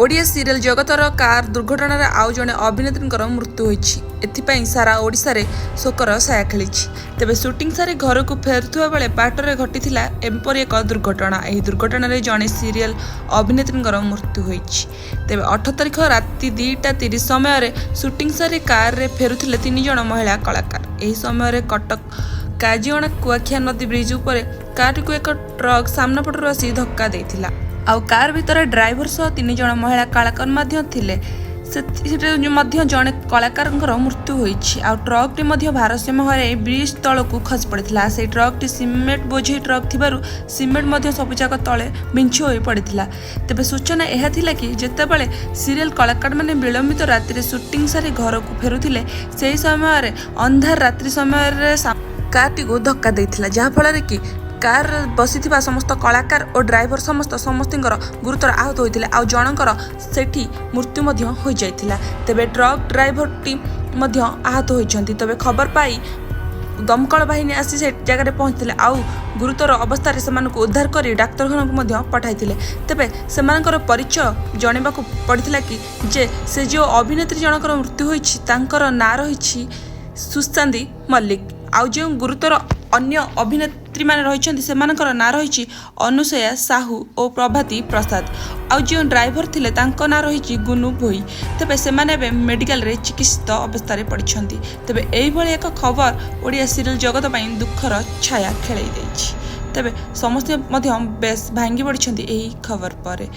Odia serial जगतर car दुर्घटन आउ जड़े अभिनेत्री मृत्यु होती एथिपाई सारा ओडिशा रे शोकर छाया खेली। तेबे सुटिंग सारी घर को फेरुवा बेले बाटरे घटी एपरी एक दुर्घटना। यह दुर्घटन जड़े सीरियल अभिनेत्री मृत्यु होती। तेबे 8 तारिख राति 2:30 समय सुटिंग सारी कार रे फेरुथिले 3 जण महिला कलाकार। यही समय कटक काजियाना कुआखिया नदी ब्रिज उपर कार को एक ट्रक सामना पटरू आसी धक्का देइथिला। आउ कार भितर ड्राइवर सह 3 जण महिला कलाकार जड़े कलाकार मृत्यु होती। आउ ट्रक टी भारसाम्य हराई ब्रिज तलू खसी पड़ा। से ट्रक टी सीमेंट बोझे ट्रक थिबारु सीमेंट सबुजाक तले बिंछ हो पड़ा। तेबे सूचना यह थिला कि जेतेबेले सीरियल कलाकार माने विलंबित राति सुटिंग सारी घर को फेरुथिले सेही समय अंधार रात्रि समय कार टी को धक्का देइथिला, जहा फल कि कार बसी समस्त कलाकार और ड्राइवर समस्त गुरुतर आहत होते। आउ जनकर सेठी मृत्यु हो जाइथिला। तेबे ट्रक ड्राइवर टी आहत होइछन्ति। तबे खबर पाई दमकल बाहिनी आसी से जगह पहुंचते आउ गुरुतर अवस्था से उद्धार कर डाक्तरखाना को पठाइथिले। तेबे सेमानकर परिचय जणेबाकू पड़िथिला कि से जो अभिनेत्री जनकर मृत्यु होइछि तांकर ना रहिछि सुशांती मल्लिक। आउ जो गुरुतर अन्य अभिनेत्री माने रहिछन्ति सेमानकर ना रहिछि अनुसया साहू और प्रभाती प्रसाद। आउ जो ड्राइवर थिले तांको ना रहिछि गुनु भोई। तेबे सेमाने बे मेडिकल रे चिकित्सित अवस्था रे पड़िछन्ति। तेबे एही भली एक खबर ओडिया सीरियल जगत पई दुखर छाया खेलै दैछि। तेबे समस्त बेस भांगी पड़िछन्ति एही खबर परे।